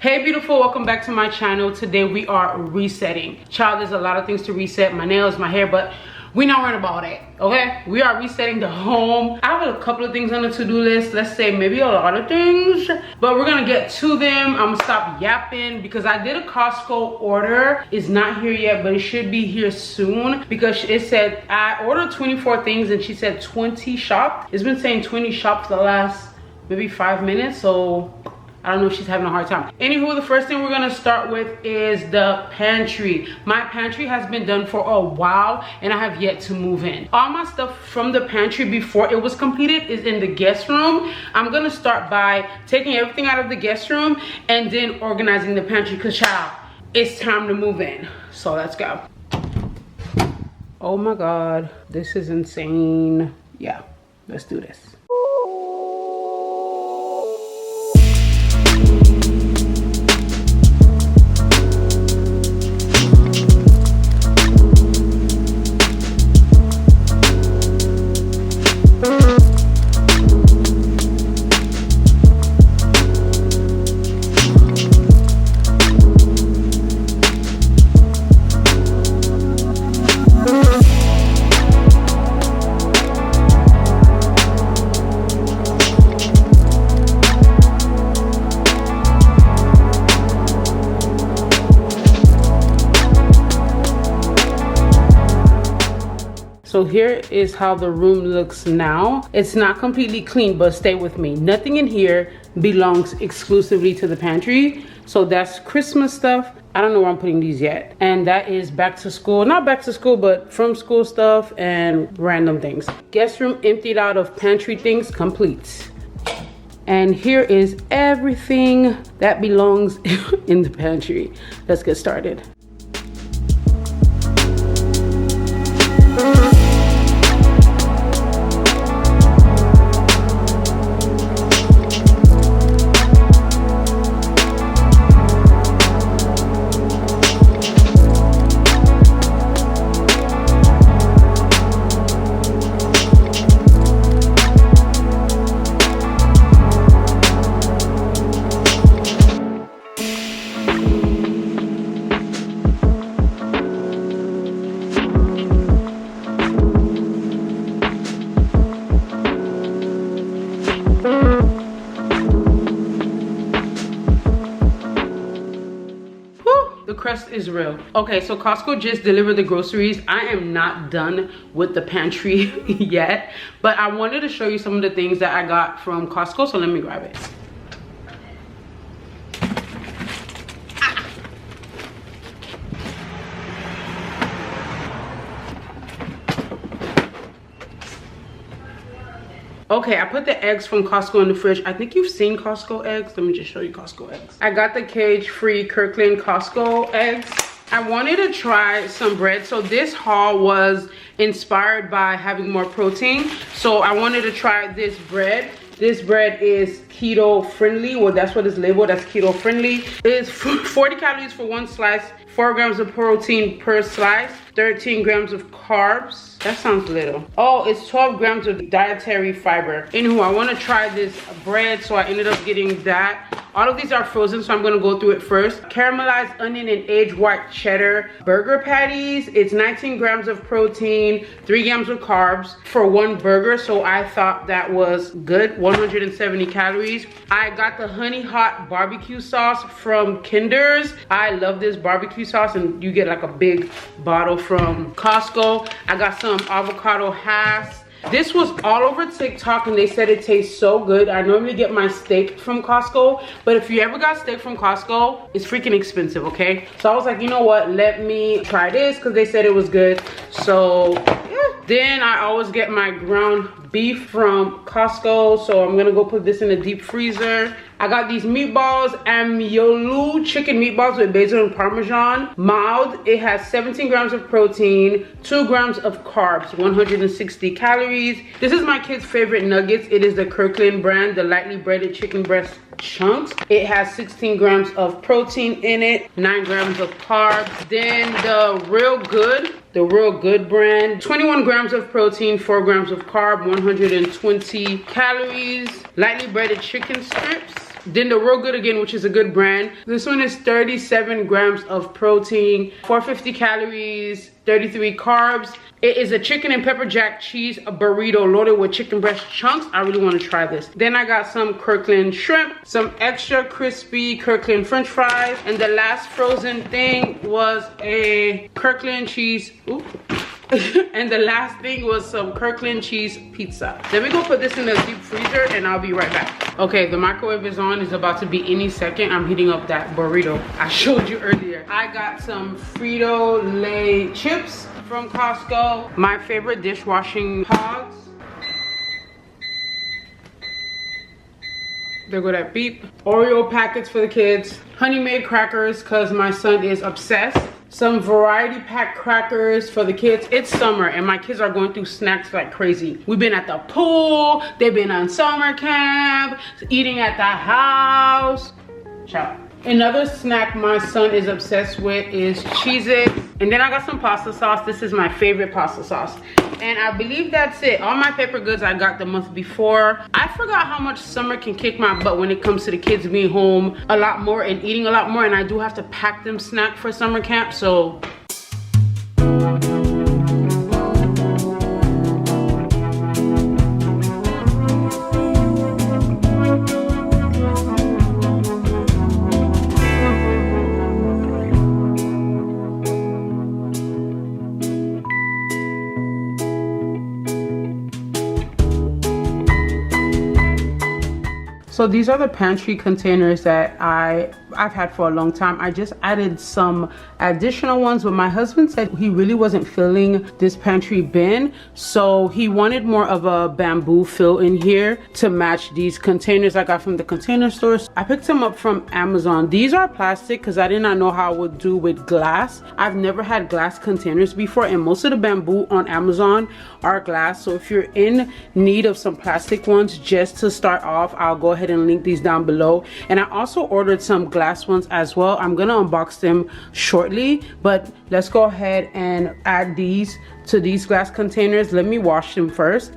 Hey beautiful, welcome back to my channel. Today we are resetting. Child, there's a lot of things to reset. My nails, my hair, but we're not worrying about it, okay? We are resetting the home. I have a couple of things on the to-do list. Let's say maybe a lot of things, but we're gonna get to them. I'm gonna stop yapping because I did a Costco order. It's not here yet, but it should be here soon because it said I ordered 24 things and she said 20 shopped. It's been saying 20 shopped for the last maybe 5 minutes, so I don't know if she's having a hard time. Anywho, the first thing we're gonna start with is the pantry. My pantry has been done for a while and I have yet to move in. All my stuff from the pantry before it was completed is in the guest room. I'm gonna start by taking everything out of the guest room and then organizing the pantry because child, it's time to move in. So let's go. Oh my God, this is insane. Yeah, let's do this. So here is how the room looks now. It's not completely clean, but stay with me. Nothing in here belongs exclusively to the pantry. So that's Christmas stuff. I don't know where I'm putting these yet. And that is back to school, not back to school, but from school stuff and random things. Guest room emptied out of pantry things, complete. And here is everything that belongs in the pantry. Let's get started. Crust is real. Okay, so Costco just delivered the groceries. I am not done with the pantry yet, but I wanted to show you some of the things that I got from Costco, so let me grab it. Okay, I put the eggs from Costco in the fridge. I think you've seen Costco eggs. Let me just show you Costco eggs. I got the cage-free Kirkland Costco eggs. I wanted to try some bread. So this haul was inspired by having more protein. So I wanted to try this bread. This bread is keto friendly. Well, that's what it's labeled as, keto friendly. It's 40 calories for one slice, 4 grams of protein per slice, 13 grams of carbs. That sounds little. Oh, it's 12 grams of dietary fiber. Anywho, I want to try this bread, so I ended up getting that. All of these are frozen, so I'm going to go through it first. Caramelized onion and aged white cheddar burger patties. It's 19 grams of protein, 3 grams of carbs for one burger, so I thought that was good. 170 calories. I got the honey hot barbecue sauce from Kinder's. I love this barbecue sauce, and you get like a big bottle from Costco. I got some avocado hash. This was all over TikTok and they said it tastes so good. I normally get my steak from Costco, but if you ever got steak from Costco, it's freaking expensive, okay? So I was like, you know what, let me try this because they said it was good. So yeah. Then I always get my ground beef from Costco, so I'm gonna go put this in the deep freezer. I got these meatballs, Amiolu chicken meatballs with basil and parmesan. Mild, it has 17 grams of protein, 2 grams of carbs, 160 calories. This is my kids' favorite nuggets. It is the Kirkland brand, the lightly breaded chicken breast chunks. It has 16 grams of protein in it, 9 grams of carbs. Then the Real Good brand, 21 grams of protein, 4 grams of carb, 120 calories. Lightly breaded chicken strips. Then the Real Good Again, which is a good brand. This one is 37 grams of protein, 450 calories, 33 carbs. It is a chicken and pepper jack cheese burrito loaded with chicken breast chunks. I really want to try this. Then I got some Kirkland shrimp, some extra crispy Kirkland french fries, and the last frozen thing was a Kirkland cheese. Ooh. And the last thing was some Kirkland cheese pizza. Let me go put this in the deep freezer and I'll be right back. Okay, the microwave is on. It's about to be any second. I'm heating up that burrito I showed you earlier. I got some Frito-Lay chips from Costco. My favorite dishwashing pods. There go that beep. Oreo packets for the kids. Honey Maid crackers because my son is obsessed. Some variety pack crackers for the kids. It's summer and my kids are going through snacks like crazy. We've been at the pool, they've been on summer camp, eating at the house. Ciao. Another snack my son is obsessed with is Cheez-It. And then I got some pasta sauce. This is my favorite pasta sauce. And I believe that's it. All my paper goods I got the month before. I forgot how much summer can kick my butt when it comes to the kids being home a lot more and eating a lot more. And I do have to pack them snack for summer camp. So So these are the pantry containers that I've had for a long time. I just added some additional ones, but my husband said he really wasn't filling this pantry bin. So he wanted more of a bamboo fill in here to match these containers I got from the container stores. I picked them up from Amazon. These are plastic because I did not know how I would do with glass. I've never had glass containers before, and most of the bamboo on Amazon are glass. So if you're in need of some plastic ones just to start off, I'll go ahead and link these down below. And I also ordered some glass ones as well. I'm gonna unbox them shortly, but let's go ahead and add these to these glass containers. Let me wash them first.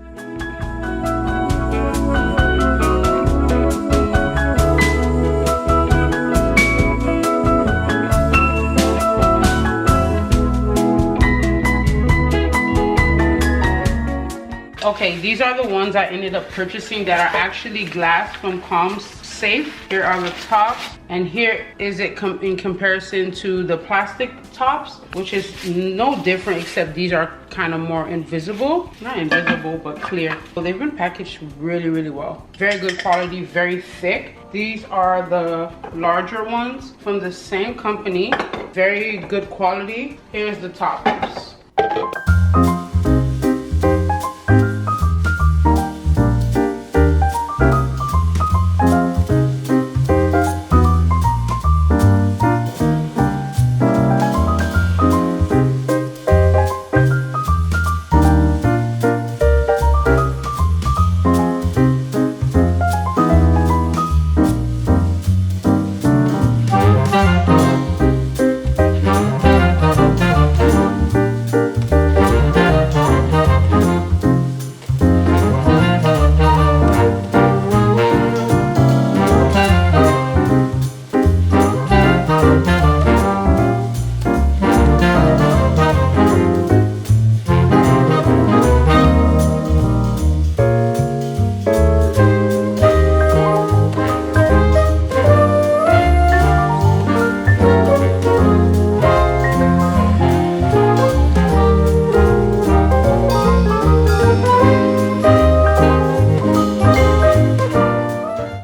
Okay, these are the ones I ended up purchasing that are actually glass from Calm Safe. Here are the tops, and here is it in comparison to the plastic tops, which is no different except these are kind of more invisible. Not invisible, but clear. So they've been packaged really, really well. Very good quality, very thick. These are the larger ones from the same company. Very good quality. Here's the tops.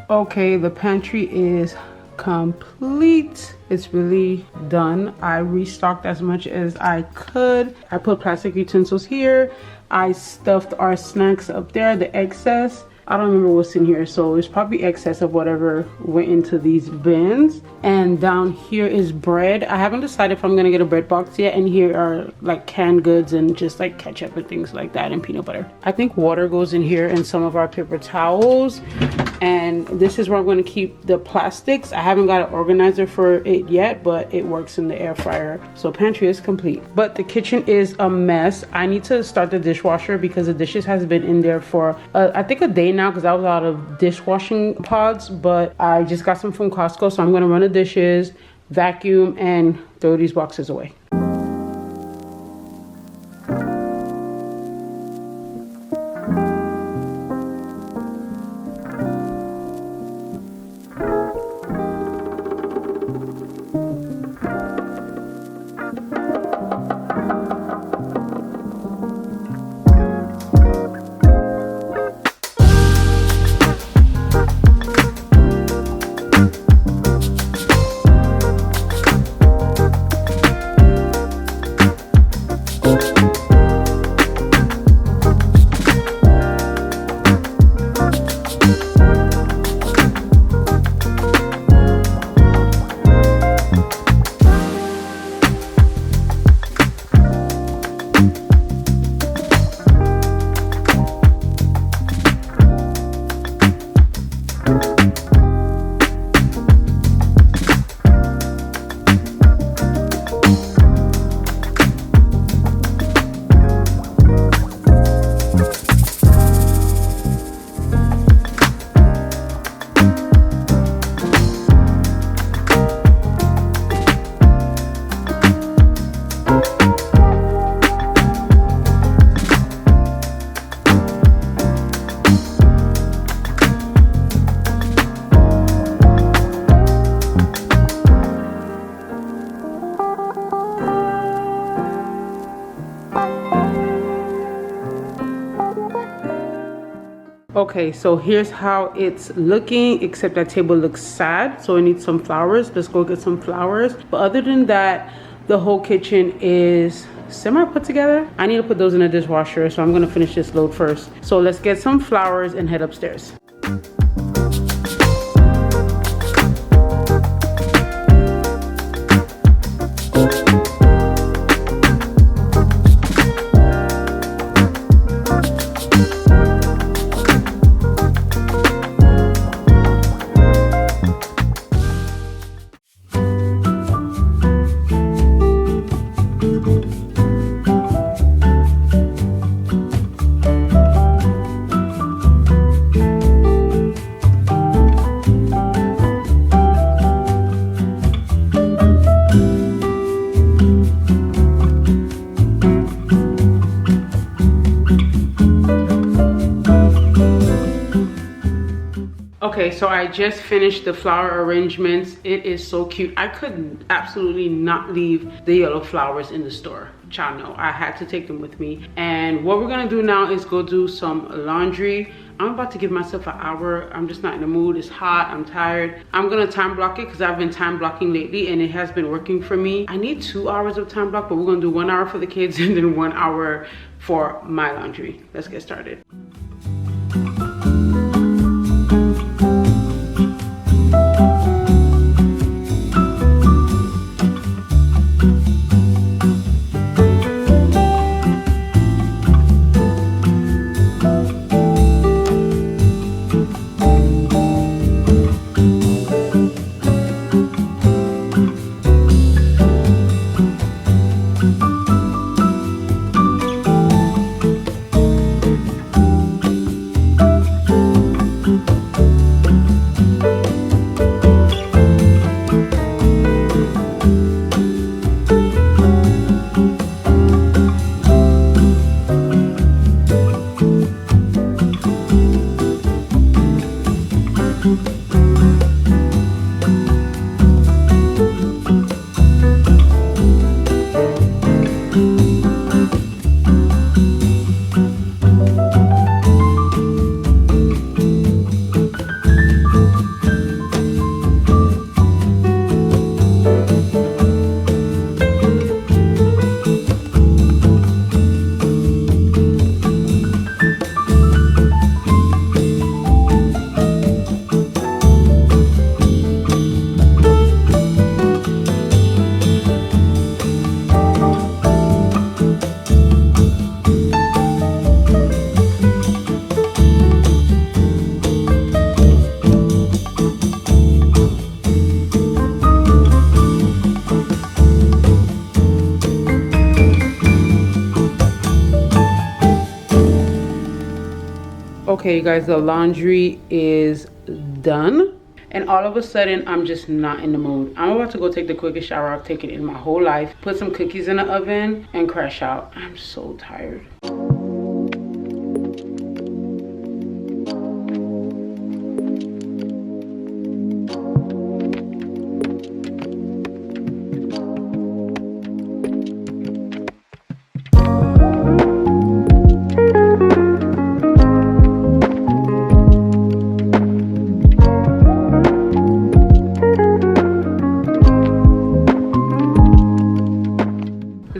Okay, the pantry is complete. It's really done. I restocked as much as I could. I put plastic utensils here. I stuffed our snacks up there, the excess. I don't remember what's in here, so it's probably excess of whatever went into these bins. And down here is bread. I haven't decided if I'm gonna get a bread box yet, and here are like canned goods and just like ketchup and things like that, and peanut butter. I think water goes in here and some of our paper towels. And this is where I'm going to keep the plastics. I haven't got an organizer for it yet, but it works in the air fryer. So pantry is complete, but the kitchen is a mess. I need to start the dishwasher because the dishes has been in there for I think a day now because I was out of dishwashing pods, but I just got some from Costco, so I'm gonna run the dishes, vacuum, and throw these boxes away. Okay, so here's how it's looking, except that table looks sad, so it needs some flowers. Let's go get some flowers. But other than that, the whole kitchen is semi put together. I need to put those in the dishwasher, so I'm gonna finish this load first. So let's get some flowers and head upstairs. Okay, so I just finished the flower arrangements. It is so cute. I could absolutely not leave the yellow flowers in the store. Child, no, I had to take them with me. And what we're gonna do now is go do some laundry. I'm about to give myself an hour. I'm just not in the mood. It's hot, I'm tired. I'm gonna time block it because I've been time blocking lately and it has been working for me. I need 2 hours of time block, but we're gonna do 1 hour for the kids and then 1 hour for my laundry. Let's get started. Okay, you guys, the laundry is done. And all of a sudden, I'm just not in the mood. I'm about to go take the quickest shower I've taken in my whole life. Put some cookies in the oven and crash out. I'm so tired.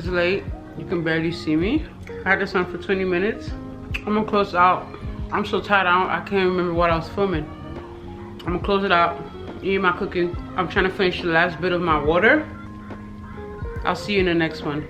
Late, you can barely see me. I had this on for 20 minutes. I'm gonna close it out. I'm so tired, I can't remember what I was filming. I'm gonna close it out, eat my cookie. I'm trying to finish the last bit of my water. I'll see you in the next one.